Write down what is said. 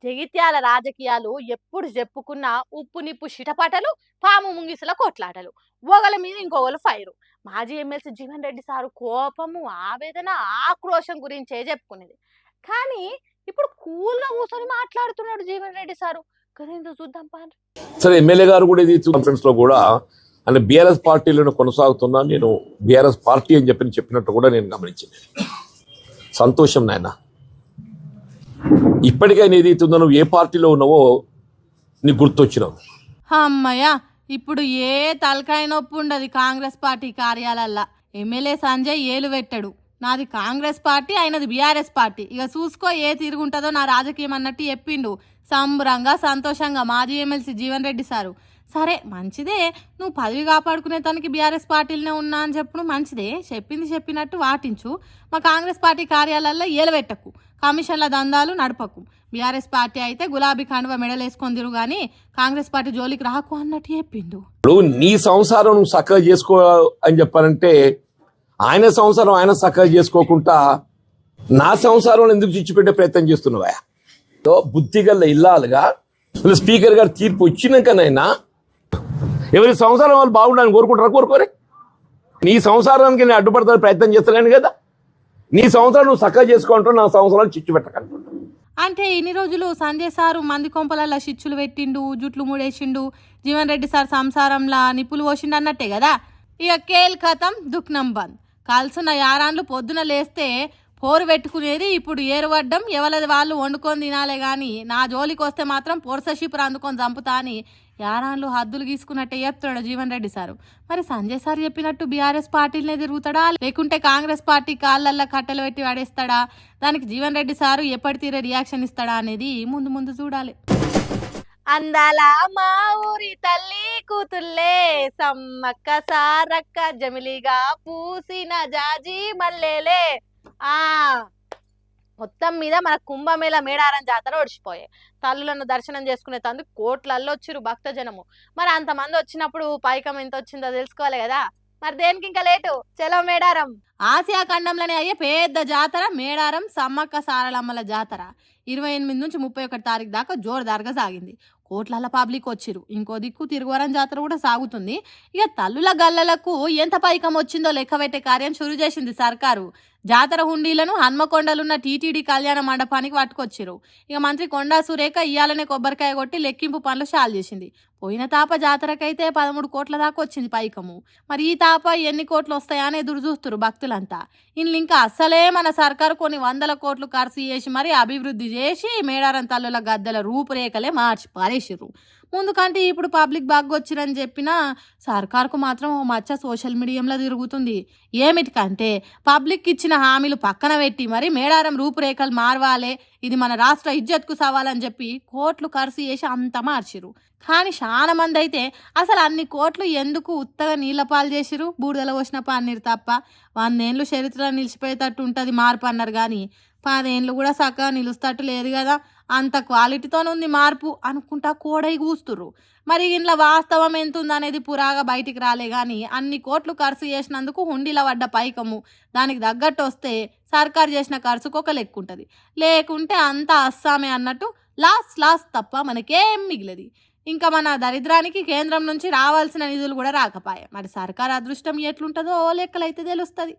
జగిత్యాల రాజకీయాలు ఎప్పుడు చెప్పుకున్న ఉప్పు నిప్పు చిటపటలు, పాము ముంగిసల కొట్లాటలు, ఒకళ్ళ మీద ఇంకొకరు ఫైరు. మాజీ ఎమ్మెల్సీ జీవన్ రెడ్డి సారు కోపము, ఆవేదన, ఆక్రోశం గురించే చెప్పుకునేది. కానీ ఇప్పుడు కూల్గా కూర్చొని మాట్లాడుతున్నాడు జీవన్ రెడ్డి సారు. కదేందో చూద్దాం పాండ్రి. సరే, ఎమ్మెల్యే గారు కూడా ఇది కాన్ఫరెన్స్ లో కూడా అంటే బీఆర్ఎస్ పార్టీలను కొనసాగుతున్నా, నేను బీఆర్ఎస్ పార్టీ అని చెప్పినట్టు కూడా నేను గమనించింది. సంతోషం నాయన, ఇప్పటికైనా ఏదైతుందో నువ్వు ఏ పార్టీలో ఉన్నావో నీకు గుర్తొచ్చినావు. అమ్మయ్య, ఇప్పుడు ఏ తలకాయ నొప్పి ఉండదు కాంగ్రెస్ పార్టీ కార్యాలల్లా. ఎమ్మెల్యే సంజయ్ ఏలు పెట్టాడు, నాది కాంగ్రెస్ పార్టీ, అయినది బీఆర్ఎస్ పార్టీ, ఇక చూసుకో ఏ తిరుగుంటుందో నా రాజకీయం అన్నట్టు చెప్పిండు. సంబరంగా సంతోషంగా మాజీ ఎమ్మెల్సీ జీవన్ రెడ్డి సారు. సరే మంచిదే, నువ్వు పదవి కాపాడుకునే తనకి బీఆర్ఎస్ పార్టీలనే ఉన్నా అని చెప్పుడు మంచిదే, చెప్పింది చెప్పినట్టు వాటించు. మా కాంగ్రెస్ పార్టీ కార్యాలయాల్లో ఏలవెట్టకు, కమిషన్ల దందాలు నడపకు. బీఆర్ఎస్ పార్టీ అయితే గులాబీ కండువ మెడలేసుకొని తిరుగు కానీ కాంగ్రెస్ పార్టీ జోలికి రాకు అన్నట్టు చెప్పిండు. నీ సంసారం నువ్వు చక్కగా చేసుకో అని చెప్పాలంటే ఆయన సంసారం ఆయన చక్కగా చేసుకోకుండా నా సంసారం ఎందుకు చిచ్చిపెట్టే ప్రయత్నం చేస్తున్నావా? బుద్ధిగల్ల ఇల్లాలుగా స్పీకర్ గారు తీర్పు వచ్చినాకనైనా ఎవరి సంసారం వాళ్ళు బాగుండాలని కోరుకోరే? నీ సంసారానికి నేను అడ్డుపడతాను ప్రయత్నం చేస్తలేను కదా. నీ సంవత్సరం నువ్వు చక్కగా చేసుకుంటావు, నా సంవత్సరాలు చిచ్చు పెట్టకంటున్నావు. అంటే ఇన్ని రోజులు సంజయ్ సారు మంది కొంపలల్లా చిచ్చులు పెట్టిండు, జుట్లు మూడేసిండు, జీవన్ రెడ్డి సార్ సంసారంలా నిప్పులు పోసిండు అన్నట్టే కదా. ఇక కేల్ కథం దుఃఖనం బంద్. కాల్సిన యారాన్లు పొద్దున లేస్తే పోరు పెట్టుకునేది ఇప్పుడు ఏరువడ్డం, ఎవరిది వాళ్ళు వండుకొని తినాలే గాని నా జోలికి వస్తే మాత్రం పొరసషిపురు అందుకొని చంపుతా అని యారాన్లు హద్దులు గీసుకున్నట్టే చెప్తాడు జీవన్ రెడ్డి సారు. మరి సంజయ్ సార్ చెప్పినట్టు బీఆర్ఎస్ పార్టీలనే తిరుగుతాడా, లేకుంటే కాంగ్రెస్ పార్టీ కాళ్ళల్లో కట్టెలు పెట్టి వాడేస్తాడా? దానికి జీవన్ రెడ్డి సారు ఎప్పటి తీరే రియాక్షన్ ఇస్తాడా అనేది ముందు ముందు చూడాలి. అందాల మా ఊరి తల్లి కూతుల్లే, సమ్మక్క సారక్క జమిలిగా పూసిన జాజి మల్లెలే. మొత్తం మీద మన కుంభమేళ మేడారం జాతర ఒడిచిపోయాయి. తల్లులను దర్శనం చేసుకునే తందుకు కోట్లల్లో వచ్చిరు భక్తజనము. మరి అంతమంది వచ్చినప్పుడు పైకం ఎంత వచ్చిందో తెలుసుకోవాలి కదా. మరి దేనికి ఇంకా లేటు, చలో మేడారం. ఆసియా ఖండంలోనే అయ్యే పెద్ద జాతర మేడారం సమ్మక్క సారలమ్మల జాతర 28 నుంచి 31 తారీఖు దాకా జోరుదారుగా సాగింది. కోట్లల పబ్లిక్ వచ్చిరు. ఇంకో దిక్కు తిరుగువరం జాతర కూడా సాగుతుంది. ఇక తల్లుల గల్లలకు ఎంత పైకం వచ్చిందో లెక్క పెట్టే కార్యం షురు చేసింది సర్కారు. జాతర హుండీలను హన్మకొండలున్న టీటీడీ కళ్యాణ మండపానికి పట్టుకొచ్చిరు. ఇక మంత్రి కొండా సురేఖ ఇయ్యాలనే కొబ్బరికాయ కొట్టి లెక్కింపు పనులు షాల్ చేసింది. పోయిన తాప జాతరకైతే 13 కోట్ల దాకా వచ్చింది పైకము. మరి ఈ తాప ఎన్ని కోట్లు వస్తాయని ఎదురు చూస్తురు భక్తులంతా. ఇంట్లో ఇంకా అస్సలే మన సర్కారు కొన్ని 100 కోట్లు ఖర్చు చేసి మరి అభివృద్ధి చేసి మేడారం తల్లుల గద్దెల రూపురేఖలే మార్చి పారేసిర్రు. ముందుకంటే ఇప్పుడు పబ్లిక్ బాగా వచ్చిరని చెప్పినా సర్కారుకు మాత్రం ఓ మచ్చ సోషల్ మీడియాలో తిరుగుతుంది. ఏమిటికంటే పబ్లిక్ ఇచ్చిన హామీలు పక్కన పెట్టి మరి మేడారం రూపురేఖలు మారవాలే, ఇది మన రాష్ట్ర ఇజ్జత్కు సవాలని చెప్పి కోట్లు ఖర్చు చేసి అంత మార్చిరు. కానీ చాలా మంది అయితే అసలు అన్ని కోట్లు ఎందుకు ఉత్తగా నీళ్ల పాలు చేసిరు, బూడిదల పోసిన పన్నీరు తప్ప. 100 ఏళ్ళు చరిత్రలో నిలిచిపోయేటట్టు ఉంటుంది మార్పు అన్నారు కానీ 10 ఏళ్ళు కూడా చక్కగా నిలుస్తట్టు లేదు కదా. అంత క్వాలిటీతోనుంది మార్పు అనుకుంటా కోడై కూస్తుర్రు. మరి ఇంట్లో వాస్తవం ఎంత ఉందనేది పురాగా బయటికి రాలే కానీ అన్ని కోట్లు ఖర్చు చేసినందుకు హుండీల పడ్డ పైకము దానికి తగ్గట్టు వస్తే సర్కారు చేసిన ఖర్చుకు ఒక లెక్క ఉంటుంది. లేకుంటే అంతా అస్సామే అన్నట్టు లాస్ తప్ప మనకేం మిగిలది. ఇంకా మన దరిద్రానికి కేంద్రం నుంచి రావాల్సిన నిధులు కూడా రాకపాయే. మరి సర్కారు అదృష్టం ఎట్లుంటుందో లెక్కలైతే తెలుస్తుంది.